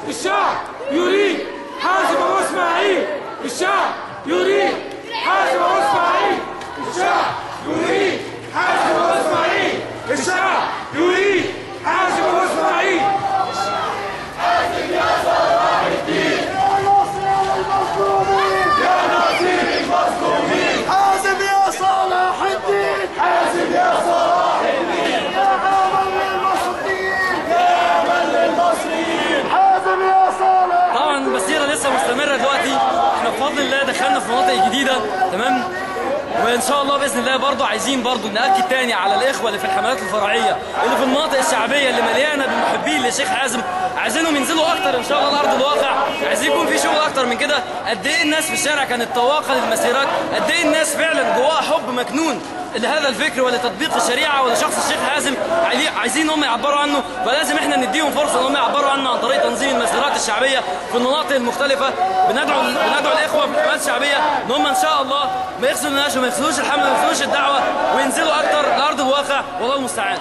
الشعب يريد حازم أبو إسماعيل. الشعب يريد حازم أبو إسماعيل. الشعب يريد حازم أبو إسماعيل. الشعب يريد حازم أبو إسماعيل. حازم يا صلاح الدين، يا ناصر المظلومين، يا ناصر المظلومين. حازم يا صلاح الدين، حازم يا صلاح الدين، يا امل للمصريين، يا امل للمصريين. حازم يا صلاح. طبعا المسيره لسه مستمره دلوقتي، احنا بفضل الله دخلنا في مناطق جديده، تمام، وان شاء الله باذن الله برضه عايزين برضه ناكد تاني على الاخوه اللي في الحملات الفرعيه اللي في المناطق الشعبيه اللي مليانه بالمحبين للشيخ حازم، عايزينهم ينزلوا اكتر ان شاء الله لارض الواقع، عايزين يكون في شغل اكتر من كده. قد ايه الناس في الشارع كانت طواقه للمسيرات، قد ايه الناس فعلا جواها حب مكنون لهذا الفكر ولتطبيق الشريعه ولشخص الشيخ حازم، عايزين هم يعبروا عنه، فلازم احنا نديهم فرصه ان هم يعبروا عنه عن طريق تنظيم المسيرات الشعبيه في المناطق المختلفه. بندعو الاخوه في الحملات الشعبيه ان هم ان شاء الله ما يخذلوناش وما يخذلوش الحمله وما يخذلوش الدعوه وينزلوا اكتر لارض الواقع، والله المستعان.